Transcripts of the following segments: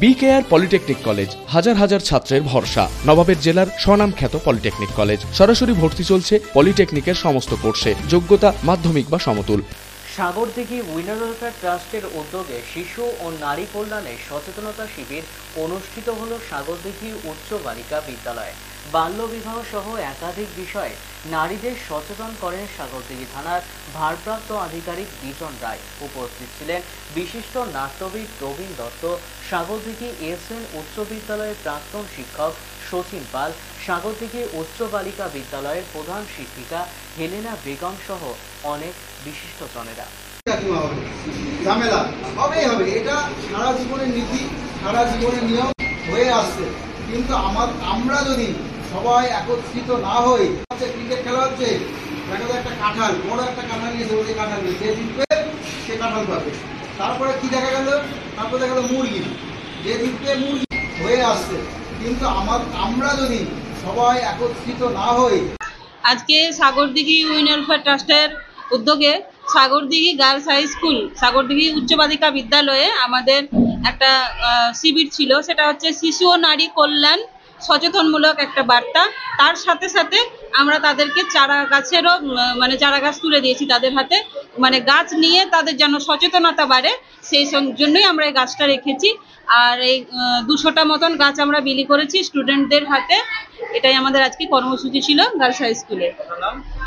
BKR polytechnic college হাজার হাজার ছাত্রের ভরসা। নবাবের জেলার স্বনামখ্যাত পলিটেকনিক কলেজ। সরাসরি ভর্তি চলছে পলিটেকনিকের সমস্ত কোর্সে, যোগ্যতা মাধ্যমিক বা সমতুল। সাগরদিঘি উইনার ওয়েলফেয়ার ট্রাস্টের উদ্যোগে শিশু ও নারী কল্যাণে সচেতনতা শিবির অনুষ্ঠিত হল সাগরদিঘি উচ্চ বালিকা বিদ্যালয়ে। বাল্য বিবাহ সহ একাধিক বিষয়ে নারীদের সচেতন করেন সাগরদিঘি থানার ভারপ্রাপ্ত আধিকারিক বিজন রায়। উপস্থিত ছিলেন বিশিষ্ট নাট্যবিদ প্রবীণ দত্ত, সাগরদিঘি এসএন উচ্চ বিদ্যালয়ের প্রাক্তন শিক্ষক শচীন পাল, সাগরদিঘি উচ্চ বালিকা বিদ্যালয়ের প্রধান শিক্ষিকা হেলেনা বেগম সহ অনেক বিশিষ্টজনেরা। ঝামেলা হবেই হবে, এটা সারা জীবনের নীতি, সারা জীবনের নিয়ম হয়ে আসছে। কিন্তু আমরা যদি সবাই একত্রিত না হই, ক্রিকেট খেলা হচ্ছে, দেখা যায় একটা কাঁঠাল, বড় একটা কাঁঠাল নিয়েছে, ওই কাঁঠাল নিয়ে যে জিতবে সে কাঁঠাল পাবে। তারপরে কি দেখা গেল, তারপরে দেখা গেল মুরগি, যে জিতবে মুরগি হয়ে আসছে। কিন্তু আমরা যদি সবাই একত্রিত না হই। আজকে সাগরদিঘি উইনার ওয়েলফেয়ার ট্রাস্টের উদ্যোগে Sagardighi girls high school, Sagardighi উচ্চ বালিকা বিদ্যালয়ে আমাদের একটা শিবির ছিল। সেটা হচ্ছে শিশু ও নারী কল্যাণ সচেতনমূলক একটা বার্তা। তার সাথে সাথে আমরা তাদেরকে চারা গাছেরও চারা গাছ তুলে দিয়েছি তাদের হাতে, গাছ নিয়ে তাদের যেন সচেতনতা বাড়ে, সেই জন্যই আমরা এই গাছটা রেখেছি। আর এই 200টা মতন গাছ আমরা বিলি করেছি স্টুডেন্টদের হাতে। এটাই আমাদের আজকে কর্মসূচি ছিল গার্লস হাই স্কুলে।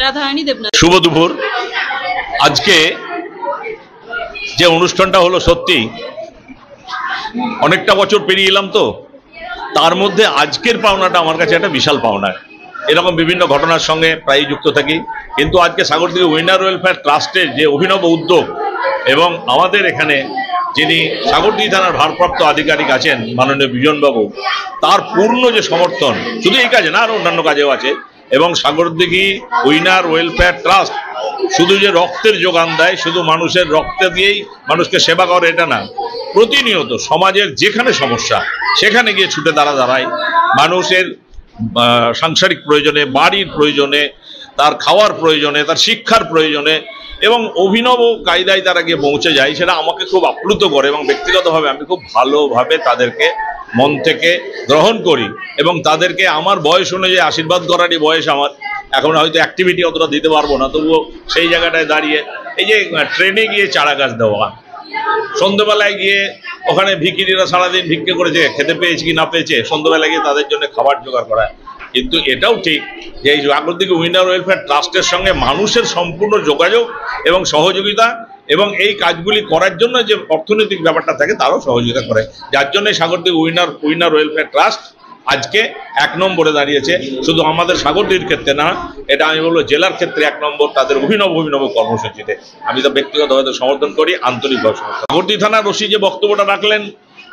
রাধারানী দেবনাথ। শুভ দুপুর। আজকে যে অনুষ্ঠানটা হলো, সত্যি অনেকটা বছর পেরিয়ে এলাম, তো তার মধ্যে আজকের পাওনাটা আমার কাছে একটা বিশাল পাওনা। এরকম বিভিন্ন ঘটনার সঙ্গে প্রায় যুক্ত থাকি, কিন্তু আজকে সাগরদিঘি উইনার ওয়েলফেয়ার ট্রাস্টের যে অভিনব উদ্যোগ এবং আমাদের এখানে যিনি সাগরদিঘি থানার ভারপ্রাপ্ত আধিকারিক আছেন মাননীয় বিজনবাবু, তার পূর্ণ যে সমর্থন, শুধু এই কাজে না, আরও অন্যান্য কাজেও আছে। এবং সাগরদিঘি উইনার ওয়েলফেয়ার ট্রাস্ট শুধু যে রক্তের যোগান দেয়, শুধু মানুষের রক্ত দিয়েই মানুষকে সেবা করে এটা না, প্রতিনিয়ত সমাজের যেখানে সমস্যা সেখানে গিয়ে ছুটে দাঁড়ায়। মানুষের সাংসারিক প্রয়োজনে, বাড়ির প্রয়োজনে, তার খাওয়ার প্রয়োজনে, তার শিক্ষার প্রয়োজনে এবং অভিনব কায়দায় তারা গিয়ে পৌঁছে যায়। সেটা আমাকে খুব আপ্লুত করে এবং ব্যক্তিগতভাবে আমি খুব ভালোভাবে তাদেরকে মন থেকে গ্রহণ করি এবং তাদেরকে আমার বয়স অনুযায়ী আশীর্বাদ করারই বয়স আমার। এখন হয়তো অ্যাক্টিভিটি অতটা দিতে পারবো না, তবুও সেই জায়গাটায় দাঁড়িয়ে এই যে ট্রেনে গিয়ে চারা গাছ দেওয়া, সন্ধ্যেবেলায় গিয়ে ওখানে ভিখিরিরা সারাদিন ভিক্ষে করেছে, খেতে পেয়েছে কি না পেয়েছে, সন্ধ্যেবেলায় গিয়ে তাদের জন্য খাবার জোগাড় করা। কিন্তু এটাও ঠিক যে এই সাগরদিঘি উইনার ওয়েলফেয়ার ট্রাস্টের সঙ্গে মানুষের সম্পূর্ণ যোগাযোগ এবং সহযোগিতা এবং এই কাজগুলি করার জন্য যে অর্থনৈতিক ব্যাপারটা থাকে তারও সহযোগিতা করে, যার জন্য সাগরদিঘি উইনার ওয়েলফেয়ার ট্রাস্ট আজকে 1 নম্বরে দাঁড়িয়েছে। শুধু আমাদের সাগরদিঘির ক্ষেত্রে না, এটা আমি বলবো জেলার ক্ষেত্রে 1 নম্বর তাদের অভিনব কর্মসূচিতে। আমি তো ব্যক্তিগতভাবে সমর্থন করি, আন্তরিকভাবে সমর্থন। সাগরদিঘি থানার ওসি যে বক্তব্যটা রাখলেন,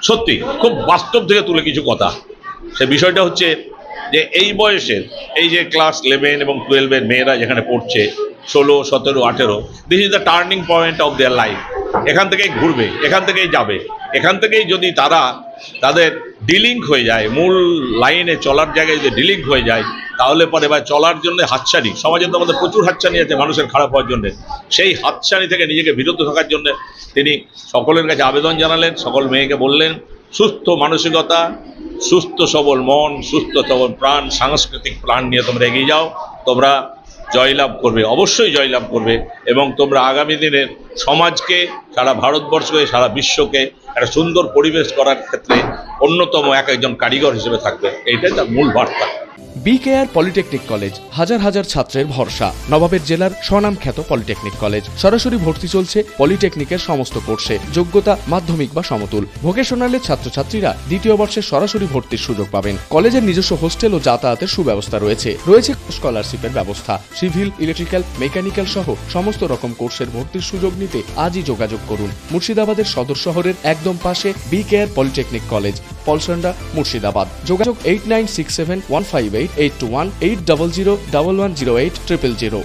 সত্যি খুব বাস্তব থেকে তুলে কিছু কথা। সে বিষয়টা হচ্ছে যে এই বয়সের এই যে ক্লাস 11 এবং 12-এর মেয়েরা যেখানে পড়ছে, 16, 17, 18, this is the turning point of their life. এখান থেকেই ঘুরবে, এখান থেকেই যাবে। এখান থেকেই যদি তাদের ডিলিঙ্ক হয়ে যায়, মূল লাইনে চলার জায়গায় যদি ডিলিঙ্ক হয়ে যায়, তাহলে পরে বা চলার জন্য হাতছানি, সমাজে তো আমাদের প্রচুর হাতছানি আছে মানুষের খারাপ হওয়ার জন্য, সেই হাতছানি থেকে নিজেকে বিরত থাকার জন্য তিনি সকলের কাছে আবেদন জানালেন। সকল মেয়েকে বললেন, সুস্থ মানসিকতা, সুস্থ সবল মন, সুস্থ সবল প্রাণ, সাংস্কৃতিক প্রাণ নিয়ে তোমরা এগিয়ে যাও, তোমরা জয়লাভ করবে, অবশ্যই জয়লাভ করবে। এবং তোমরা আগামী দিনের সমাজকে, সারা ভারতবর্ষকে, সারা বিশ্বকে একটা সুন্দর পরিবেশ করার ক্ষেত্রে অন্যতম একজন কারিগর হিসেবে থাকবে। এইটাই তার মূল বার্তা। বিকেআর পলিটেকনিক কলেজ হাজার হাজার ছাত্রের ভরসা। নবাবের জেলার স্বনামখ্যাত পলিটেকনিক কলেজ। সরাসরি ভর্তি চলছে পলিটেকনিকের সমস্ত কোর্সে, যোগ্যতা মাধ্যমিক বা সমতুল। ভোকেশনালের ছাত্রছাত্রীরা 2য় বর্ষে সরাসরি ভর্তির সুযোগ পাবেন। কলেজের নিজস্ব হোস্টেল ও যাতায়াতের সুব্যবস্থা রয়েছে। স্কলারশিপের ব্যবস্থা। সিভিল, ইলেকট্রিক্যাল, মেকানিক্যাল সহ সমস্ত রকম কোর্সের ভর্তির সুযোগ নিতে আজই যোগাযোগ করুন। মুর্শিদাবাদের সদর শহরের একদম পাশে BKR polytechnic college, Palsanda, Murshidabad. যোগাযোগ 8967158821 8001108 000।